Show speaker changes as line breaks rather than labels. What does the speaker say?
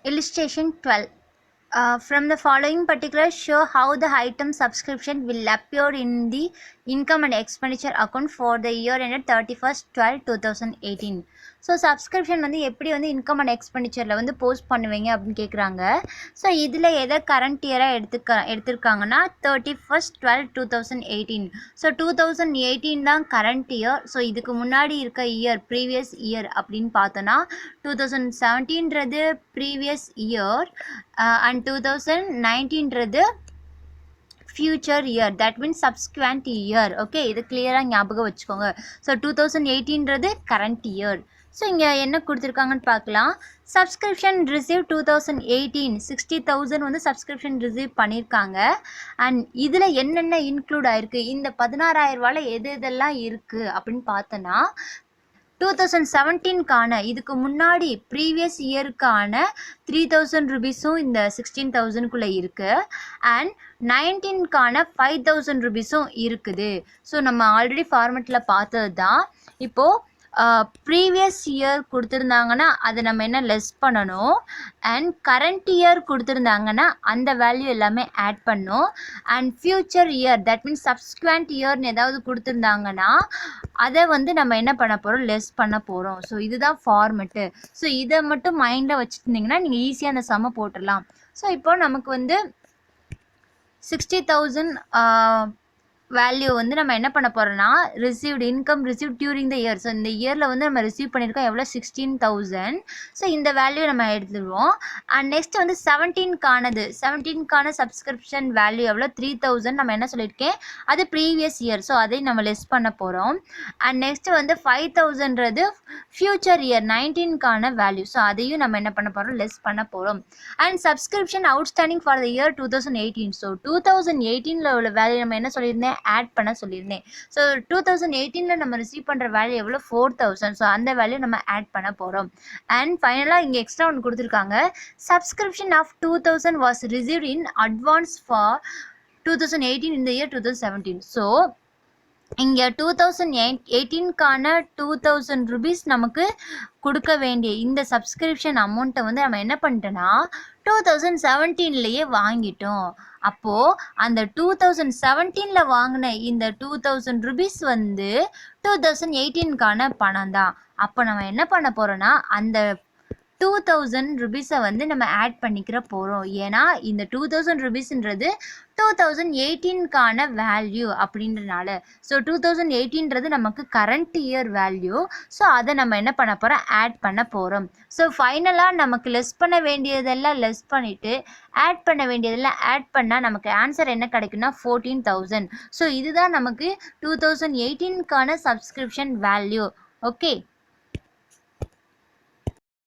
Illustration 12. From the following particulars, show how the item subscription will appear in the income and expenditure account for the year ended 31st 12 2018. So subscription வந்து எப்படி வந்து income and எக்ஸ்பெண்டிச்சரில் வந்து post பண்ணுவீங்க அப்படின்னு கேட்குறாங்க. So இதில் எதை current இயராக எடுத்திருக்காங்கன்னா 31st 12 2018. So 2018 தான் கரண்ட் இயர். ஸோ இதுக்கு முன்னாடி இருக்க இயர் ப்ரீவியஸ் இயர் அப்படின்னு பார்த்தோன்னா 2017ன்றது ப்ரீவியஸ் இயர் அண்ட் 2019ன்றது future year, that means subsequent year. Okay, இது கிளியராக ஞாபகம் வச்சுக்கோங்க. ஸோ 2018ன்றது கரண்ட் இயர். ஸோ இங்கே என்ன கொடுத்துருக்காங்கன்னு பார்க்கலாம். சப்ஸ்கிரிப்ஷன் ரிசீவ் 2018 60,000 வந்து சப்ஸ்கிரிப்ஷன் ரிசீவ் பண்ணியிருக்காங்க. அண்ட் இதில் என்னென்ன இன்க்ளூட் ஆகிருக்கு, இந்த 16,000 எது எதெல்லாம் இருக்குது அப்படின்னு பார்த்தோன்னா 2017க்கான இதுக்கு முன்னாடி ப்ரீவியஸ் இயருக்கான 3,000 ருபீஸும் இந்த 16,000க்குள்ளே இருக்குது. அண்ட் 19க்கான 5,000 ருபீஸும் இருக்குது. ஸோ நம்ம ஆல்ரெடி ஃபார்மெட்டில் பார்த்தது தான். இப்போது ப்ரீவியஸ் இயர் கொடுத்துருந்தாங்கன்னா அதை நம்ம என்ன லெஸ் பண்ணணும், அண்ட் கரண்ட் இயர் கொடுத்துருந்தாங்கன்னா அந்த வேல்யூ எல்லாமே ஆட் பண்ணணும். And future year, that means subsequent இயர்னு ஏதாவது கொடுத்துருந்தாங்கன்னா அதை வந்து நம்ம என்ன பண்ண போகிறோம், லெஸ் பண்ண போகிறோம். ஸோ இதுதான் ஃபார்மெட்டு. ஸோ இதை மட்டும் மைண்டில் வச்சுருந்தீங்கன்னா நீங்கள் ஈஸியாக அந்த சம்மை போட்டுடலாம். ஸோ இப்போ நமக்கு வந்து 60,000 வேல்யூ வந்து நம்ம என்ன பண்ண போகிறோன்னா received income receive during the year. So இந்த இயரில் வந்து நம்ம ரிசீவ் பண்ணியிருக்கோம் எவ்வளோ, 16,000. ஸோ இந்த வேல்யூ நம்ம எடுத்துடுவோம். அண்ட் நெக்ஸ்ட் வந்து 17க்கான சப்ஸ்கிரிப்ஷன் வேல்யூ எவ்வளோ, 3,000. நம்ம என்ன சொல்லியிருக்கேன், அது ப்ரீவியஸ் இயர். ஸோ அதை நம்ம லெஸ் பண்ண போகிறோம். அண்ட் நெக்ஸ்ட்டு வந்து 5,000ன்றது ஃப்யூச்சர் இயர் 19க்கான வேல்யூ. ஸோ அதையும் நம்ம என்ன பண்ண போகிறோம், லெஸ் பண்ண போகிறோம். And subscription outstanding for the year 2018. So 2018ல் உள்ள வேல்யூ நம்ம என்ன சொல்லியிருந்தேன், ஆட் பண்ண சொல்லியிருந்தேன். ஸோ 2018ல் நம்ம ரிசீவ் பண்ணுற வேல்யூ எவ்வளோ, 4,000. ஸோ அந்த வேல்யூ நம்ம ஆட் பண்ண போகிறோம். அண்ட் ஃபைனலாக இங்கே எக்ஸ்ட்ரா ஒன்று கொடுத்துருக்காங்க. Subscription of 2,000 was received in advance for 2018 in the year 2017. So இங்கே 2018க்கான 2,000 ருபீஸ் நமக்கு கொடுக்க வேண்டிய இந்த சப்ஸ்கிரிப்ஷன் அமௌண்ட்டை வந்து நம்ம என்ன பண்ணிட்டோன்னா 2017லேயே வாங்கிட்டோம். அப்போது அந்த 2017ல் வாங்கின இந்த 2,000 ருபீஸ் வந்து 2018க்கான பணம் தான். அப்போ நம்ம என்ன பண்ண போகிறோன்னா அந்த 2,000 ருபீஸை வந்து நம்ம ஆட் பண்ணிக்கிற போகிறோம். ஏன்னா இந்த 2,000 ருபீஸ்ன்றது 2018க்கான வேல்யூ அப்படின்றனால. ஸோ 2018ன்றது நமக்கு கரண்ட் இயர் வேல்யூ. ஸோ அதை நம்ம என்ன பண்ண போகிறோம், ஆட் பண்ண போகிறோம். ஸோ ஃபைனலாக நமக்கு லெஸ் பண்ண வேண்டியதெல்லாம் லெஸ் பண்ணிவிட்டு ஆட் பண்ண வேண்டியதெல்லாம் ஆட் பண்ணால் நமக்கு ஆன்சர் என்ன கிடைக்குன்னா 14,000. ஸோ இதுதான் நமக்கு 2018க்கான சப்ஸ்கிரிப்ஷன் வேல்யூ. ஓகே.